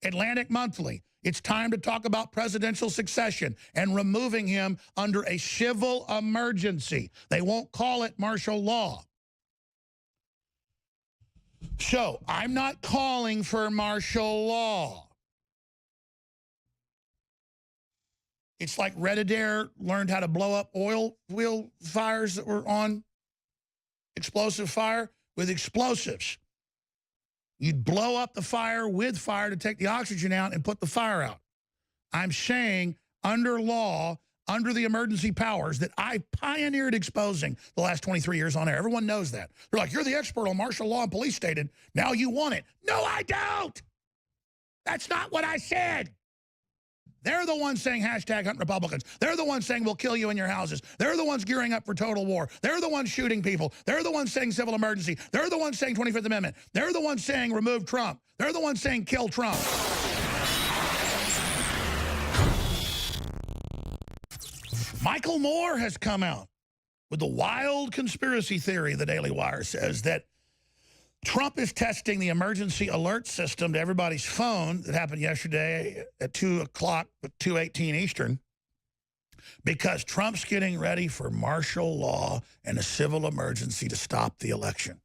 Atlantic Monthly. It's time to talk about presidential succession and removing him under a civil emergency. They won't call it martial law. So I'm not calling for martial law. It's like Red Adair learned how to blow up oil wheel fires that were on explosive fire with explosives. You'd blow up the fire with fire to take the oxygen out and put the fire out. I'm saying under law, under the emergency powers that I pioneered exposing the last 23 years on air. Everyone knows that. They're like, you're the expert on martial law and police stated. Now you want it. No, I don't. That's not what I said. They're the ones saying hashtag hunt Republicans. They're the ones saying we'll kill you in your houses. They're the ones gearing up for total war. They're the ones shooting people. They're the ones saying civil emergency. They're the ones saying 25th Amendment. They're the ones saying remove Trump. They're the ones saying kill Trump. Michael Moore has come out with the wild conspiracy theory, the Daily Wire says, that Trump is testing the emergency alert system to everybody's phone that happened yesterday at 2 o'clock, 2:18 Eastern, because Trump's getting ready for martial law and a civil emergency to stop the election.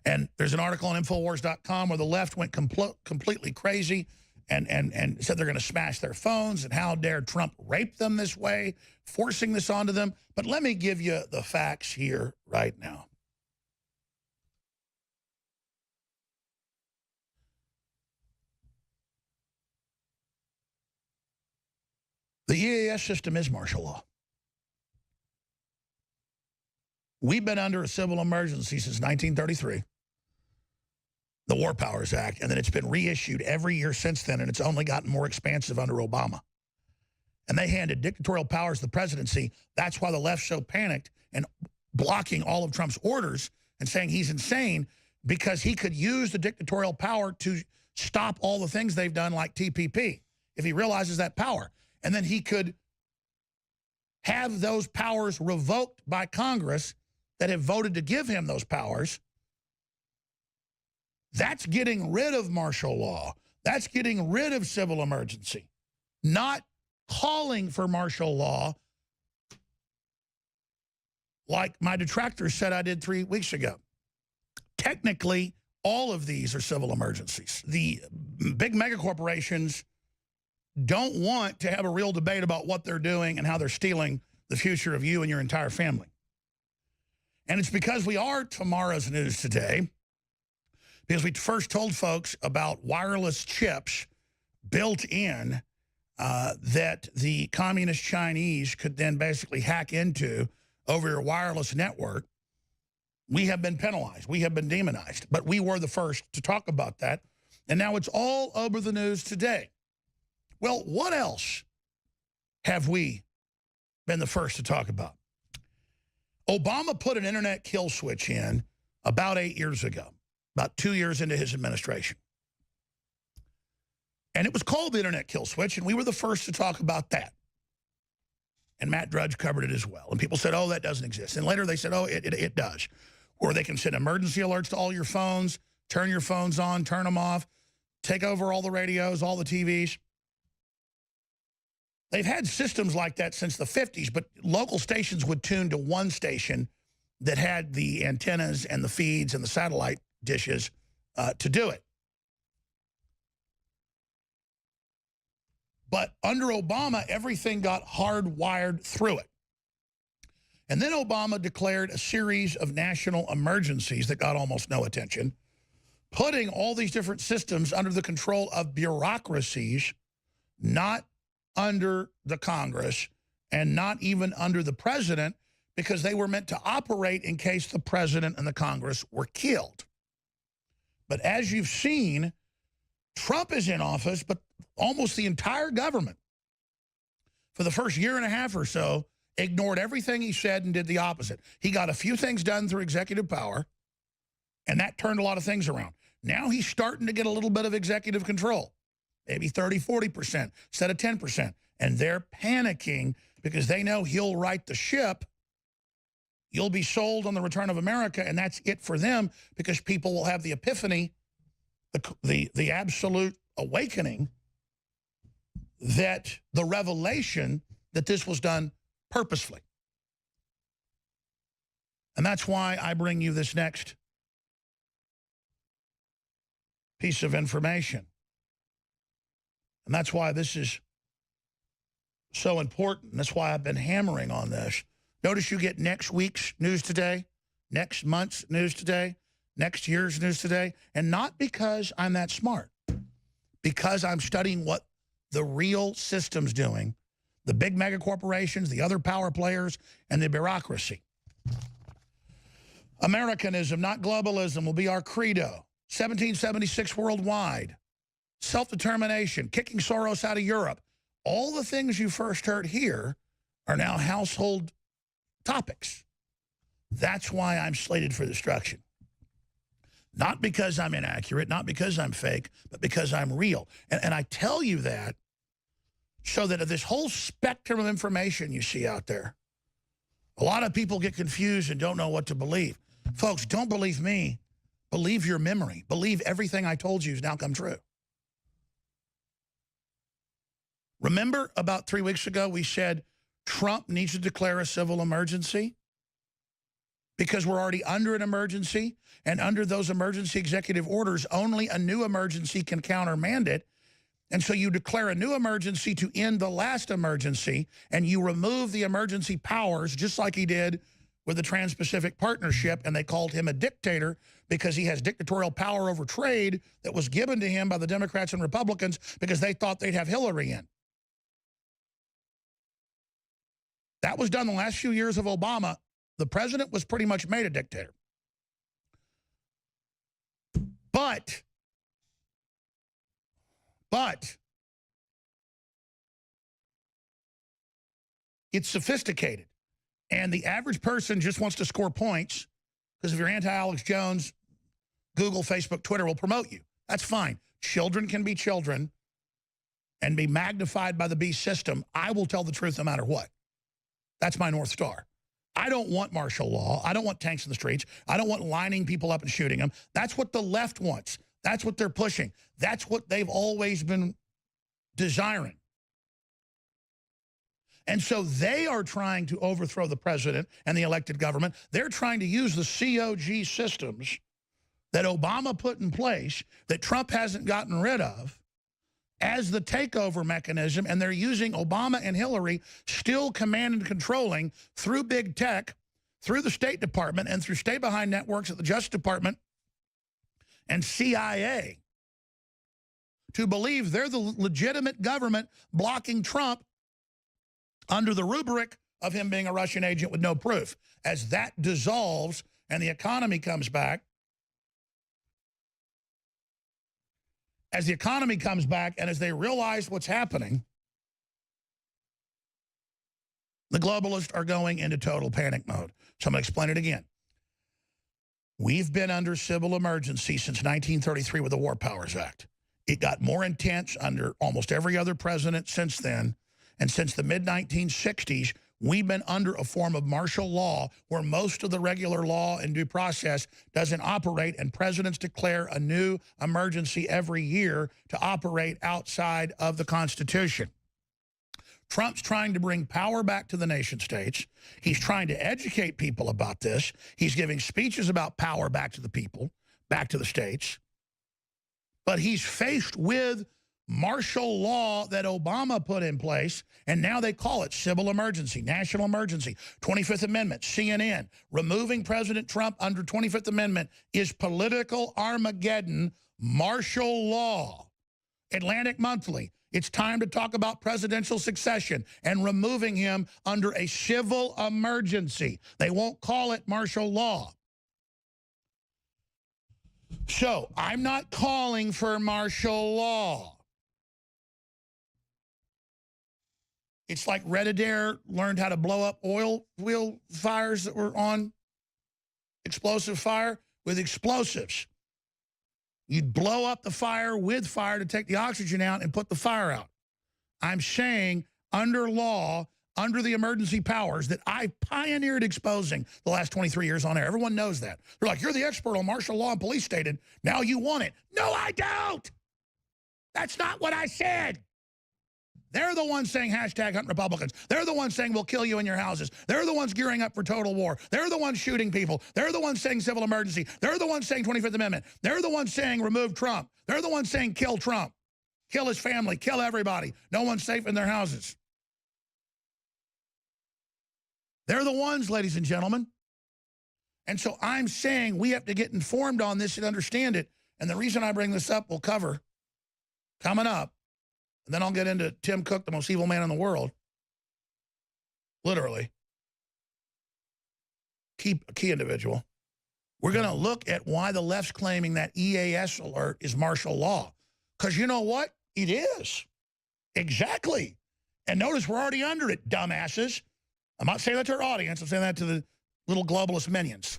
And there's an article on Infowars.com where the left went completely crazy and said they're going to smash their phones and how dare Trump rape them this way, forcing this onto them. But let me give you the facts here right now. The EAS system is martial law. We've been under a civil emergency since 1933, the War Powers Act, and then it's been reissued every year since then, and it's only gotten more expansive under Obama. And they handed dictatorial powers to the presidency. That's why the left's so panicked and blocking all of Trump's orders and saying he's insane, because he could use the dictatorial power to stop all the things they've done, like TPP, if he realizes that power. And then he could have those powers revoked by Congress that have voted to give him those powers. That's getting rid of martial law. That's getting rid of civil emergency. Not calling for martial law like my detractors said I did 3 weeks ago. Technically, all of these are civil emergencies. The big mega corporations don't want to have a real debate about what they're doing and how they're stealing the future of you and your entire family. And it's because we are tomorrow's news today, because we first told folks about wireless chips built in that the communist Chinese could then basically hack into over your wireless network. We have been penalized. We have been demonized. But we were the first to talk about that. And now it's all over the news today. Well, what else have we been the first to talk about? Obama put an internet kill switch in about 8 years ago, about 2 years into his administration. And it was called the internet kill switch, and we were the first to talk about that. And Matt Drudge covered it as well. And people said, oh, that doesn't exist. And later they said, oh, it does. Or they can send emergency alerts to all your phones, turn your phones on, turn them off, take over all the radios, all the TVs. They've had systems like that since the 50s, but local stations would tune to one station that had the antennas and the feeds and the satellite dishes to do it. But under Obama, everything got hardwired through it. And then Obama declared a series of national emergencies that got almost no attention, putting all these different systems under the control of bureaucracies, not under the Congress and not even under the president, because they were meant to operate in case the president and the Congress were killed. But as you've seen, Trump is in office, but almost the entire government for the first year and a half or so ignored everything he said and did the opposite. He got a few things done through executive power, and that turned a lot of things around. Now he's starting to get a little bit of executive control. Maybe 30, 40% instead of 10%. And they're panicking because they know he'll right the ship. You'll be sold on the return of America, and that's it for them, because people will have the epiphany the absolute awakening that the revelation that this was done purposefully. And that's why I bring you this next piece of information. And that's why this is so important. That's why I've been hammering on this. Notice you get next week's news today, next month's news today, next year's news today. And not because I'm that smart, because I'm studying what the real system's doing, the big mega corporations, the other power players, and the bureaucracy. Americanism, not globalism, will be our credo. 1776 worldwide. Self-determination, kicking Soros out of Europe. All the things you first heard here are now household topics. That's why I'm slated for destruction. Not because I'm inaccurate, not because I'm fake, but because I'm real. And I tell you that so that this whole spectrum of information you see out there, a lot of people get confused and don't know what to believe. Folks, don't believe me. Believe your memory. Believe everything I told you has now come true. Remember about 3 weeks ago we said Trump needs to declare a civil emergency because we're already under an emergency, and under those emergency executive orders, only a new emergency can countermand it. And so you declare a new emergency to end the last emergency, and you remove the emergency powers just like he did with the Trans-Pacific Partnership, and they called him a dictator because he has dictatorial power over trade that was given to him by the Democrats and Republicans because they thought they'd have Hillary in. That was done the last few years of Obama. The president was pretty much made a dictator. But it's sophisticated. And the average person just wants to score points because if you're anti-Alex Jones, Google, Facebook, Twitter will promote you. That's fine. Children can be children and be magnified by the beast system. I will tell the truth no matter what. That's my North Star. I don't want martial law. I don't want tanks in the streets. I don't want lining people up and shooting them. That's what the left wants. That's what they're pushing. That's what they've always been desiring. And so they are trying to overthrow the president and the elected government. They're trying to use the COG systems that Obama put in place that Trump hasn't gotten rid of as the takeover mechanism, and they're using Obama and Hillary still command and controlling through big tech, through the State Department, and through stay-behind networks at the Justice Department and CIA to believe they're the legitimate government blocking Trump under the rubric of him being a Russian agent with no proof. As that dissolves and the economy comes back, as the economy comes back and as they realize what's happening, the globalists are going into total panic mode. So I'm going to explain it again. We've been under civil emergency since 1933 with the War Powers Act. It got more intense under almost every other president since then. And since the mid-1960s, we've been under a form of martial law where most of the regular law and due process doesn't operate, and presidents declare a new emergency every year to operate outside of the Constitution. Trump's trying to bring power back to the nation states. He's trying to educate people about this. He's giving speeches about power back to the people, back to the states. But he's faced with martial law that Obama put in place, and now they call it civil emergency, national emergency, 25th Amendment, CNN. Removing President Trump under 25th Amendment is political Armageddon, martial law. Atlantic Monthly, it's time to talk about presidential succession and removing him under a civil emergency. They won't call it martial law. So I'm not calling for martial law. It's like Red Adair learned how to blow up oil wheel fires that were on explosive fire with explosives. You'd blow up the fire with fire to take the oxygen out and put the fire out. I'm saying under law, under the emergency powers that I pioneered exposing the last 23 years on air. Everyone knows that. They're like, you're the expert on martial law and police stated. Now you want it. No, I don't. That's not what I said. They're the ones saying hashtag hunt Republicans. They're the ones saying we'll kill you in your houses. They're the ones gearing up for total war. They're the ones shooting people. They're the ones saying civil emergency. They're the ones saying 25th Amendment. They're the ones saying remove Trump. They're the ones saying kill Trump. Kill his family. Kill everybody. No one's safe in their houses. They're the ones, ladies and gentlemen. And so I'm saying we have to get informed on this and understand it. And the reason I bring this up, we'll cover coming up. And then I'll get into Tim Cook, the most evil man in the world. Literally. Key individual. We're going to look at why the left's claiming that EAS alert is martial law. Because you know what? It is. Exactly. And notice we're already under it, dumbasses. I'm not saying that to our audience. I'm saying that to the little globalist minions.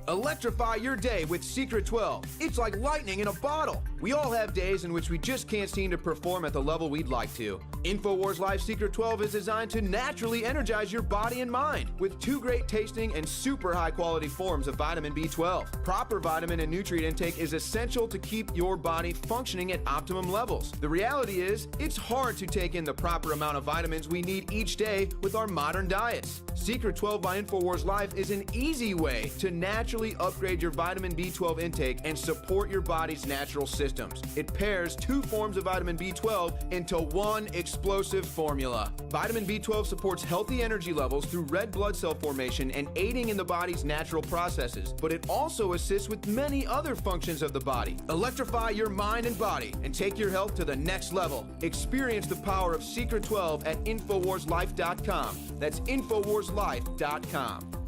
Electrify your day with Secret 12. It's like lightning in a bottle. We all have days in which we just can't seem to perform at the level we'd like to. InfoWars Life Secret 12 is designed to naturally energize your body and mind with 2 great tasting and super high quality forms of vitamin B12. Proper vitamin and nutrient intake is essential to keep your body functioning at optimum levels. The reality is, it's hard to take in the proper amount of vitamins we need each day with our modern diets. Secret 12 by InfoWars Life is an easy way to naturally upgrade your vitamin B12 intake and support your body's natural systems. It pairs 2 forms of vitamin B12 into one explosive formula. Vitamin B12 supports healthy energy levels through red blood cell formation and aiding in the body's natural processes, but it also assists with many other functions of the body. Electrify your mind and body and take your health to the next level. Experience the power of Secret 12 at InfoWarsLife.com. That's InfoWarsLife.com.